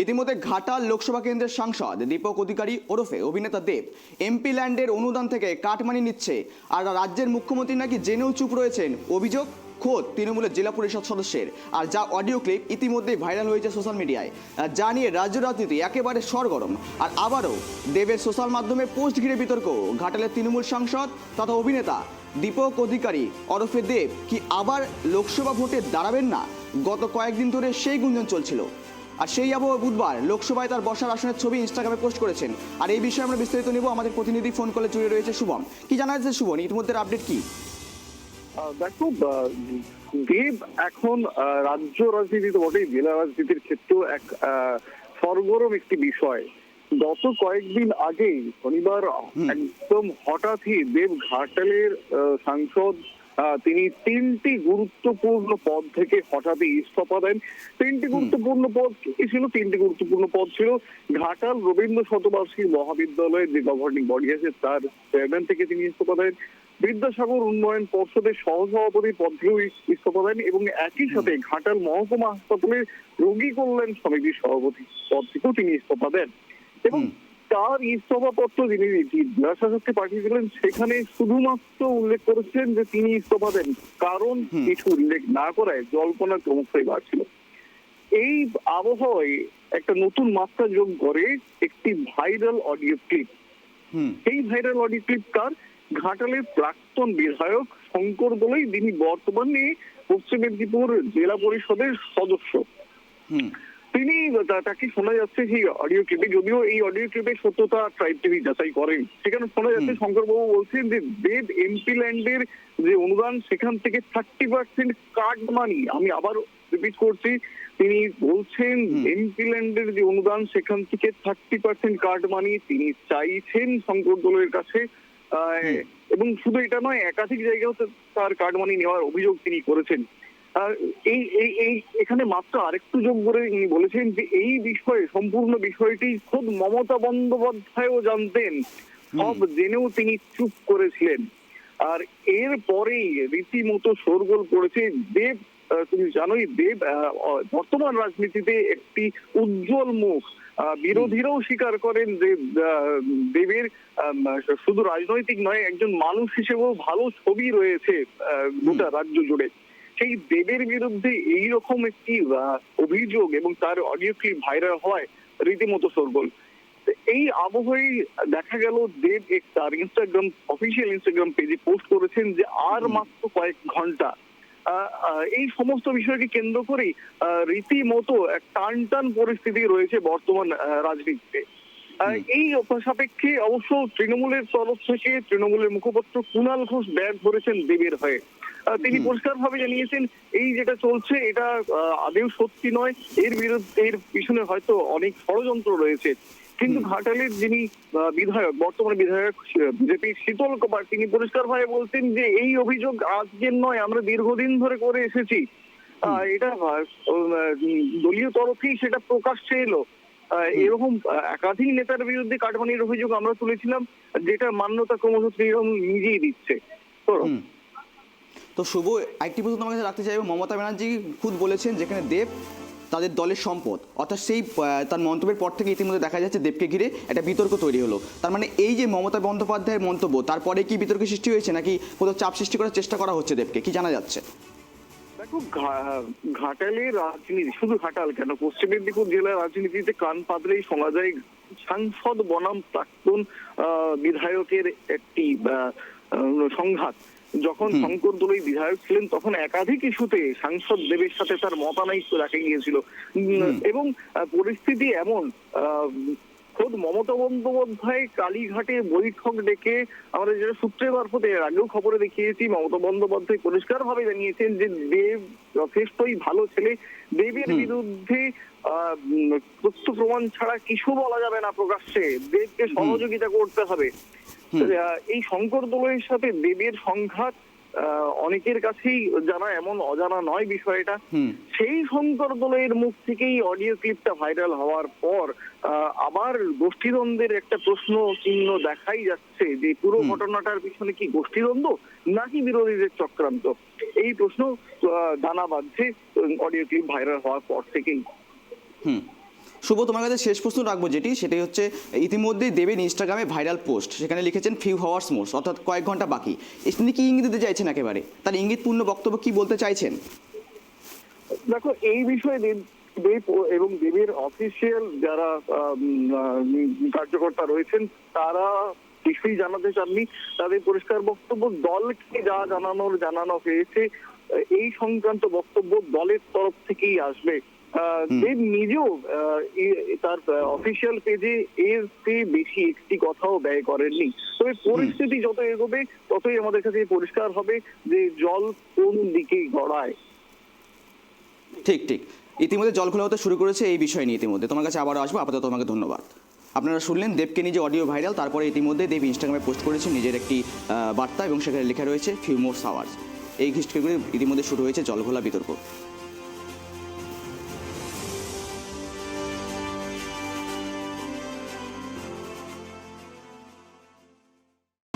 ইতিমধ্যে ঘাটাল লোকসভা কেন্দ্রের সাংসদ দীপক অধিকারী ওরফে অভিনেতা দেব এমপি ল্যান্ডের অনুদান থেকে কাটমানি নিচ্ছে, আর রাজ্যের মুখ্যমন্ত্রী নাকি জেনেও চুপ রয়েছেন। অভিযোগ খোদ তৃণমূলের জেলা পরিষদ সদস্যের, আর যা অডিও ক্লিপ ইতিমধ্যেই ভাইরাল হয়েছে সোশ্যাল মিডিয়ায়। যা নিয়ে রাজ্য রাজনীতি একেবারে সরগরম। আর আবারও দেবের সোশ্যাল মাধ্যমে পোস্ট ঘিরে বিতর্ক। ঘাটালের তৃণমূল সাংসদ তথা অভিনেতা দীপক অধিকারী ওরফে দেব কি আবার লোকসভা ভোটে দাঁড়াবেন না? গত কয়েকদিন ধরে সেই গুঞ্জন চলছিল, আর সেই আবহাওয়া বুধবার লোকসভায় তার বসার আসনের ছবি ইনস্টাগ্রামে পোস্ট করেছেন। আর এই বিষয়ে আমরা বিস্তারিত নেব। আমাদের প্রতিনিধি ফোন কলে জুড়ে রয়েছে শুভম। কি জানা যাচ্ছে শুভম, ইতিমধ্যে আপডেট কি? দেখো, দেব এখন রাজ্য রাজনীতিতে বটেই, জেলা রাজনীতির ক্ষেত্রেও এক সরগরম একটি বিষয়। গত কয়েকদিন আগে শনিবার একদম হঠাৎই দেব ঘাটালের সাংসদ তিনি তিনটি গুরুত্বপূর্ণ পদ থেকে হঠাৎই ইস্তফা দেন। তিনটি গুরুত্বপূর্ণ পদ কি ছিল? তিনটি গুরুত্বপূর্ণ পদ ছিল ঘাটাল রবীন্দ্র শতবার্ষিকী মহাবিদ্যালয়ের যে গভর্নিং বডি আছে তার চেয়ারম্যান থেকে তিনি ইস্তফা দেন, বিদ্যাসাগর উন্নয়ন পর্ষদের সহসভাপতি পদ থেকেও ইস্তফা দেন, এবং একই সাথে ঘাটাল মহকুমা হাসপাতালের রোগী কল্যাণ সমিতির সভাপতি পদ থেকেও তিনি ইস্তফা দেন। এবং তার ইস্তফা পত্র যিনি জেলা শাসককে পাঠিয়েছিলেন সেখানে শুধুমাত্র উল্লেখ করেছেন যে তিনি ইস্তফা দেন, কারণ কিছু উল্লেখ না করায় জল্পনা ক্রমশই বাড়ছিল। এই আবহাওয়ায় একটা নতুন মাত্রা যোগ করে একটি ভাইরাল অডিও ক্লিপ। এই ভাইরাল অডিও ক্লিপ কার? ঘাটালের প্রাক্তন বিধায়ক শঙ্কর দোলাই, যিনি বর্তমানে পশ্চিম মেদিনীপুর জেলা পরিষদের সদস্য। তিনি তাকে শোনা যাচ্ছে সেই অডিও ক্লিপে, যদিও এই অডিও ক্লিপের সত্যতা ট্রাইব টিভি যাচাই করেন, সেখানে শোনা যাচ্ছে শঙ্কর বাবু বলছেন যে দেব এমপি ল্যান্ডের যে অনুদান সেখান থেকে 30% কাট মানি, আমি আবার রিপিট করছি, তিনি বলছেন এমপি ল্যান্ডের যে অনুদান সেখান থেকে 30% কাট মানি তিনি চাইছেন শঙ্কর দোলাইয়ের কাছে। এবং শুধু এটা নয়, একাধিক জায়গাতে তার কার্ড মানি নেওয়ার অভিযোগ তিনি করেছেন। এখানে মাত্র আরেকটু যোগ করে তিনি বলেছেন যে এই বিষয়ে সম্পূর্ণ বিষয়টি খোদ মমতা বন্দ্যোপাধ্যায়ও জানতেন, সব জেনেও তিনি চুপ করেছিলেন। আর এর পরেই রীতিমতো শোরগোল পড়েছে। দেব, তুমি জানোই দেব বর্তমান রাজনীতিতে একটি উজ্জ্বল মুখ। বিরোধীরাও স্বীকার করেন যে দেবের শুধু রাজনৈতিক নয়, একজন মানুষ হিসেবেও ভালো ছবি রয়েছে গোটা রাজ্য জুড়ে। সেই দেবের বিরুদ্ধে এইরকম একটি অভিযোগ এবং তার অডিও ক্লিপ ভাইরাল হয় রীতিমতো শোরগোল। এই আবহাওয়ায় দেখা গেল দেব তার ইনস্টাগ্রাম অফিসিয়াল ইনস্টাগ্রাম পেজে পোস্ট করেছেন যে আর মাত্র কয়েক ঘন্টা। এই সমস্ত বিষয়কে কেন্দ্র করেই রীতিমতো এক টান পরিস্থিতি রয়েছে বর্তমান রাজনীতিতে। এই সাপেক্ষে অবশ্য তৃণমূলের তরফ থেকে তৃণমূলের মুখপাত্র কুণাল ঘোষ ব্যাট ধরেছেন দেবের হয়ে। তিনি পরিষ্কারভাবে জানিয়েছেন এই যেটা চলছে এটা আদৌ সত্যি নয়, এর বিরুদ্ধে এর পিছনে হয়তো অনেক ষড়যন্ত্র রয়েছে। কিন্তু ঘাটালের যিনি বিধায়ক, বর্তমান বিধায়ক বিজেপি শীতল কুমার, তিনি পরিষ্কারভাবে বলছেন যে এই অভিযোগ আজকের নয়, আমরা দীর্ঘদিন ধরে করে এসেছি। এটা দলীয় তরফেই সেটা প্রকাশ্যে এলো। এরকম একাধিক নেতার বিরুদ্ধে কাটমানির অভিযোগ আমরা তুলেছিলাম, যেটা মান্যতা ক্রমশ তৃণমূল নিজেই দিচ্ছে। তো শুভ, একটি প্রশ্ন তোমার কাছে রাখতে চাইবো। মমতা ব্যানার্জি খুদ বলেছেন যেখানে দেব তাদের দলের সম্পদ, অর্থাৎ সেই তার মন্তব্যের পর থেকে ইতিমধ্যে দেখা যাচ্ছে দেবকে ঘিরে একটা বিতর্ক তৈরি হলো। তার মানে এই যে মমতা বন্দ্যোপাধ্যায়ের মন্তব্য, তারপরে কি বিতর্ক সৃষ্টি হয়েছে নাকি কোথাও চাপ সৃষ্টি করার চেষ্টা করা হচ্ছে দেবকে, কি জানা যাচ্ছে? দেখো, ঘাটালের রাজনীতি, শুধু ঘাটাল কেন, পশ্চিম মেদিনীপুর জেলার রাজনীতিতে কান পাতলেই শোনা যায় সাংসদ বনাম প্রাক্তন বিধায়কের একটি সংঘাত। যখন শঙ্কর দোলাই বিধায়ক ছিলেন তখন একাধিক ইস্যুতে সাংসদ দেবের সাথে তার মতানৈক্য দেখা গিয়েছিল, এবং পরিস্থিতি এমন খোদ মমতা বন্দ্যোপাধ্যায় কালীঘাটে বৈঠক ডেকে, আমরা যেটা সূত্রের মারফতে এর আগেও খবরে দেখিয়েছি, মমতা বন্দ্যোপাধ্যায় পরিষ্কার ভাবে জানিয়েছেন যে দেব যথেষ্টই ভালো ছেলে, দেবের বিরুদ্ধে তথ্য প্রমাণ ছাড়া কিছু বলা যাবে না প্রকাশ্যে, দেবকে সহযোগিতা করতে হবে। এই শঙ্কর দোলাইয়ের সাথে দেবের সংঘাত অনেকের কাছেই জানা, এমন অজানা নয় বিষয়টা। সেই শঙ্কর দোলাইয়ের মুখ থেকেই অডিও ক্লিপটা ভাইরাল হওয়ার পর আবার গোষ্ঠীদ্বন্দ্বের একটা প্রশ্ন চিহ্ন দেখাই যাচ্ছে যে পুরো ঘটনাটার পিছনে কি গোষ্ঠীদ্বন্দ্ব নাকি বিরোধীদের চক্রান্ত, এই প্রশ্ন দানা বাঁধছে অডিও ক্লিপ ভাইরাল হওয়ার পর থেকেই। শুভ, তোমার কাছে শেষ প্রশ্ন রাখবো সেটাই হচ্ছে, ইতিমধ্যেই দেবের ইনস্টাগ্রামে ভাইরাল পোস্ট, সেখানে লিখেছেন ফিউ হাওয়ার্স মোর, অর্থাৎ কয়েক ঘন্টা বাকি। তিনি কি ইঙ্গিত দিতে চাইছেন, একেবারে তার ইঙ্গিতপূর্ণ বক্তব্য কি বলতে চাইছেন? দেখো, এই বিষয়ে দেব এবং দেবের অফিসিয়াল যারা কার্যকর্তা রয়েছেন তারা কিছুই জানাতে চাননি। তাদের পরিষ্কার বক্তব্য, দলকে যা জানানো হয়েছে এই সংক্রান্ত বক্তব্য দলের তরফ থেকেই আসবে। দেব নিজেও তার অফিসিয়াল পেজে এর চেয়ে বেশি একটি কথাও ব্যয় করেননি। তবে পরিস্থিতি যত এগোবে ততই আমাদের কাছে পরিষ্কার হবে যে জল কোন দিকে গড়ায়। ঠিক ঠিক, ইতিমধ্যে জল খোলা হতে শুরু করেছে এই বিষয় নিয়ে। ইতিমধ্যে তোমার কাছে আবারও আসবো, আপাতত তোমাকে ধন্যবাদ। আপনারা শুনলেন দেবকে নিয়ে যে অডিও ভাইরাল, তারপরে ইতিমধ্যে দেব ইনস্টাগ্রামে পোস্ট করেছেন নিজের একটি বার্তা, এবং সেখানে লেখা রয়েছে ফিউ মোর আওয়ার্স। এই ঘিষ্টকে ইতিমধ্যে শুরু হয়েছে জল ঘোলা বিতর্ক।